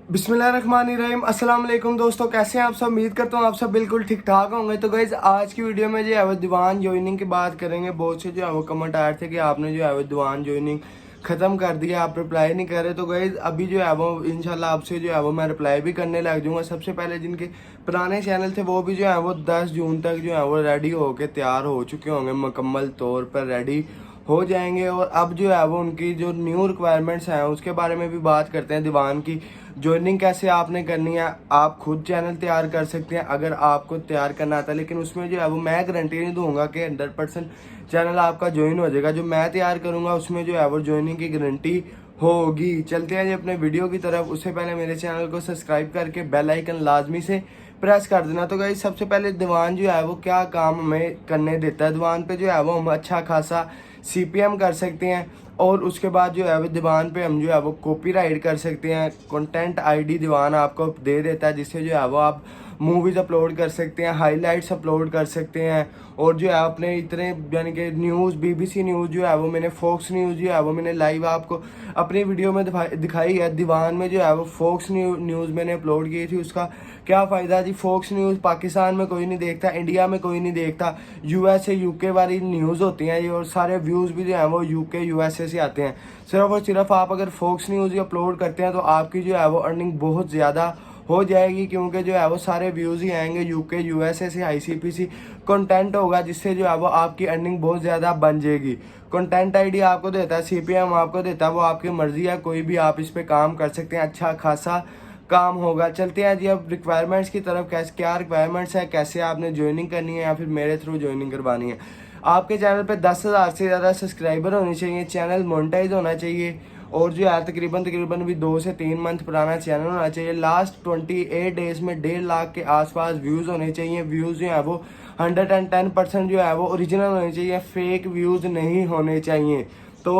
बिस्मिल्लाहिर्रहमानिर्रहीम। अस्सलाम वालेकुम दोस्तों, कैसे हैं आप सब। उम्मीद करता हूँ आप सब बिल्कुल ठीक ठाक होंगे। तो गाइज आज की वीडियो में जो है वो दीवान ज्वाइनिंग की बात करेंगे। बहुत से जो है वो कमेंट आए थे कि आपने जो है वो दीवान ज्वाइनिंग ख़त्म कर दिया, आप रिप्लाई नहीं कर रहे। तो गाइज अभी जो है वो इंशाल्लाह आपसे जो है वो मैं रिप्लाई भी करने लग जाऊँगा। सबसे पहले जिनके पुराने चैनल थे वो भी जो है वो 10 जून तक जो है वो रेडी होकर तैयार हो चुके होंगे, मुकम्मल तौर पर रेडी हो जाएंगे। और अब जो है वो उनकी जो न्यू रिक्वायरमेंट्स हैं उसके बारे में भी बात करते हैं। दीवान की ज्वाइनिंग कैसे आपने करनी है, आप खुद चैनल तैयार कर सकते हैं अगर आपको तैयार करना आता है। लेकिन उसमें जो है वो मैं गारंटी नहीं दूंगा कि 100% चैनल आपका ज्वाइन हो जाएगा। जो मैं तैयार करूंगा उसमें जो है वो ज्वाइनिंग की गारंटी होगी। चलते हैं जी अपने वीडियो की तरफ। उससे पहले मेरे चैनल को सब्सक्राइब करके बेल आइकन लाजमी से प्रेस कर देना। तो गाइस सबसे पहले दीवान जो है वो क्या काम हमें करने देता है। दीवान पे जो है वो हम अच्छा खासा सीपीएम कर सकते हैं और उसके बाद जो है वो दीवान पे हम जो है वो कॉपीराइट कर सकते हैं। कंटेंट आईडी दीवान आपको दे देता है जिससे जो है वो आप मूवीज अपलोड कर सकते हैं, हाइलाइट्स अपलोड कर सकते हैं। और जो है अपने इतने यानी कि न्यूज़, बीबीसी न्यूज़ जो है वो मैंने, फॉक्स न्यूज़ जो है वो मैंने लाइव आपको अपनी वीडियो में दिखाई है। दीवान में जो है वो फॉक्स न्यूज़ मैंने अपलोड की थी। उसका क्या फ़ायदा जी, फॉक्स न्यूज़ पाकिस्तान में कोई नहीं देखता, इंडिया में कोई नहीं देखता। यूएसए यूके वाली न्यूज़ होती हैं ये, और सारे व्यूज़ भी जो हैं वो यूके यूएसए से आते हैं। सिर्फ और सिर्फ आप अगर फॉक्स न्यूज़ ही अपलोड करते हैं तो आपकी जो है वो अर्निंग बहुत ज़्यादा हो जाएगी, क्योंकि जो है वो सारे व्यूज़ ही आएंगे यूके यूएसए से। आईसीपीसी कंटेंट होगा जिससे जो है वो आपकी अर्निंग बहुत ज़्यादा बन जाएगी। कंटेंट आईडी आपको देता है, सीपीएम आपको देता है, वो आपकी मर्ज़ी है, कोई भी आप इस पर काम कर सकते हैं, अच्छा खासा काम होगा। चलते हैं जी अब रिक्वायरमेंट्स की तरफ। कैसे क्या रिक्वायरमेंट्स है, कैसे आपने ज्वाइनिंग करनी है या फिर मेरे थ्रू ज्वाइनिंग करवानी है। आपके चैनल पे 10,000 से ज़्यादा सब्सक्राइबर होने चाहिए, चैनल मोनेटाइज होना चाहिए, और जो है तकरीबन भी 2 से 3 मंथ पुराना चैनल होना चाहिए। लास्ट 28 डेज में 1.5 लाख के आसपास व्यूज़ होने चाहिए। व्यूज़ जो है वो 110% जो है वो ओरिजिनल होने चाहिए, फेक व्यूज़ नहीं होने चाहिए। तो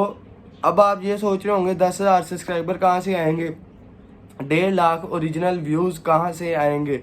अब आप ये सोच रहे होंगे 10,000 सब्सक्राइबर कहाँ से आएंगे, 1.5 लाख ओरिजिनल व्यूज़ कहाँ से आएंगे।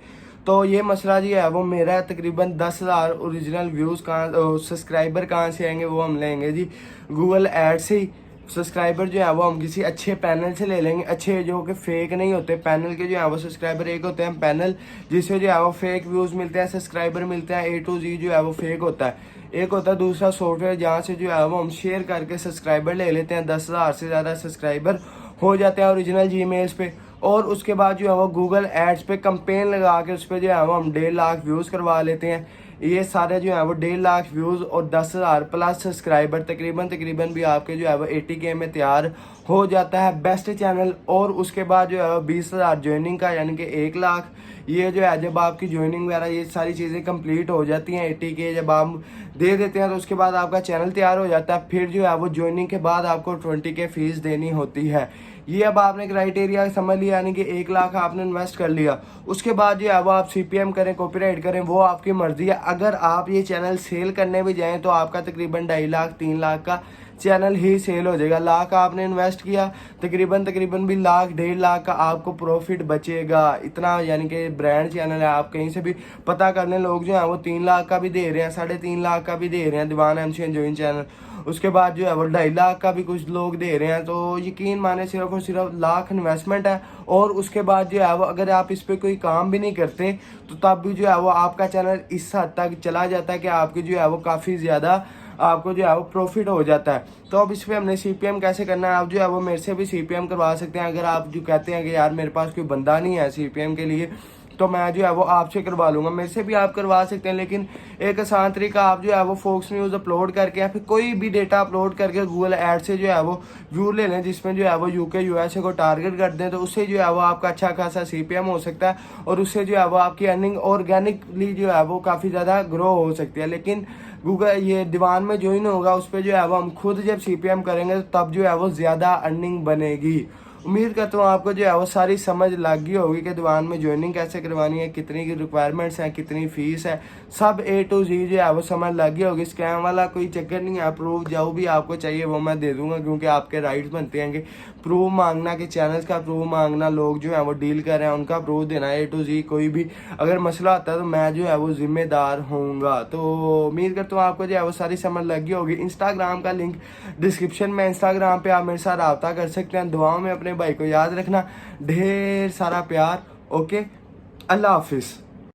तो ये मसला जी है वो मेरा है। तकरीबन 10,000 ओरिजिनल व्यूज़ कहाँ, सब्सक्राइबर कहाँ से आएंगे, वो हम लेंगे जी गूगल एड से ही। सब्सक्राइबर जो है वो हम किसी अच्छे पैनल से ले लेंगे, अच्छे जो कि फेक नहीं होते। पैनल के जो है वो सब्सक्राइबर एक होते हैं पैनल जिससे जो है वो फेक व्यूज़ मिलते हैं, सब्सक्राइबर मिलते हैं। A to Z जो है वो फेक होता है। एक होता है दूसरा सॉफ्टवेयर जहाँ से जो है वो हम शेयर करके सब्सक्राइबर ले लेते हैं। 10,000 से ज़्यादा सब्सक्राइबर हो जाते हैं ओरिजिनल जीमेल्स पे। और उसके बाद जो है वो गूगल एड्स पे कंपेन लगा के उस पर जो है वो हम 1.5 लाख व्यूज़ करवा लेते हैं। ये सारे जो है वो 1.5 लाख व्यूज़ और 10,000 प्लस सब्सक्राइबर तकरीबन भी आपके जो है वो 80K में तैयार हो जाता है, बेस्ट चैनल। और उसके बाद जो है वो 20,000 ज्वाइनिंग का यानी कि 1 लाख। ये जो है जब आपकी ज्वाइनिंग वगैरह ये सारी चीज़ें कंप्लीट हो जाती हैं, 80K जब आप दे देते हैं तो उसके बाद आपका चैनल तैयार हो जाता है। फिर जो है वो ज्वाइनिंग के बाद आपको 20K फीस देनी होती है। ये अब आपने क्राइटेरिया समझ लिया, यानी कि 1 लाख आपने इन्वेस्ट कर लिया। उसके बाद जो है वो आप सीपीएम करें, कॉपीराइट करें, वो आपकी मर्जी है। अगर आप ये चैनल सेल करने भी जाएं तो आपका तकरीबन 2.5 लाख 3 लाख का चैनल ही सेल हो जाएगा। लाख आपने इन्वेस्ट किया, तकरीबन भी लाख 1.5 लाख का आपको प्रॉफिट बचेगा। इतना यानी कि ब्रांड चैनल है। आप कहीं से भी पता कर लें, लोग जो हैं वो 3 लाख का भी दे रहे हैं, 3.5 लाख का भी दे रहे हैं दीवान MC एंजॉइन चैनल। उसके बाद जो है वो 2.5 लाख का भी कुछ लोग दे रहे हैं। तो यकीन माने सिर्फ और सिर्फ लाख इन्वेस्टमेंट है। और उसके बाद जो है वो अगर आप इस पर कोई काम भी नहीं करते तो तब भी जो है वो आपका चैनल इस हद तक चला जाता है कि आपकी जो है वो काफ़ी ज़्यादा आपको जो है वो प्रॉफिट हो जाता है। तो अब इस पर हमने सीपीएम कैसे करना है, आप जो है वो मेरे से भी सीपीएम करवा सकते हैं। अगर आप जो कहते हैं कि यार मेरे पास कोई बंदा नहीं है सीपीएम के लिए, तो मैं जो है वो आपसे करवा लूँगा। मेरे से भी आप करवा सकते हैं, लेकिन एक आसान तरीका, आप जो है वो फॉक्स न्यूज़ अपलोड करके या फिर कोई भी डेटा अपलोड करके गूगल ऐड से जो है वो व्यू ले लें जिसमें जो है वो यूके यूएसए को टारगेट कर दें। तो उससे जो है वो आपका अच्छा खासा सीपीएम हो सकता है और उससे जो है वो आपकी अर्निंग ऑर्गेनिकली जो है वो काफ़ी ज़्यादा ग्रो हो सकती है। लेकिन गूगल ये दीवान में ज्वाइन होगा उस पर जो है वो हम खुद जब सीपीएम करेंगे तो तब जो है वो ज़्यादा अर्निंग बनेगी। उम्मीद करता हूँ आपको जो है वो सारी समझ लग गई होगी कि दीवान में ज्वाइनिंग कैसे करवानी है, कितनी की रिक्वायरमेंट्स हैं, कितनी फीस है, सब A to Z जो है वो समझ लग गई होगी। स्कैम वाला कोई चक्कर नहीं है। प्रूफ जो भी आपको चाहिए वो मैं दे दूंगा, क्योंकि आपके राइट्स बनते हैं कि प्रूफ मांगना, कि चैनल्स का प्रूफ मांगना, लोग जो है वो डील कर रहे हैं उनका प्रूफ देना। A to Z कोई भी अगर मसला आता है तो मैं जो है वो जिम्मेदार होऊंगा। तो उम्मीद करता हूँ आपको जो है वो सारी समझ लग गई होगी। इंस्टाग्राम का लिंक डिस्क्रिप्शन में, इंस्टाग्राम पे आप मेरे साथ रब्ता कर सकते हैं। दुआओं में अपने भाई को याद रखना, ढेर सारा प्यार। ओके, अल्लाह हाफिज़।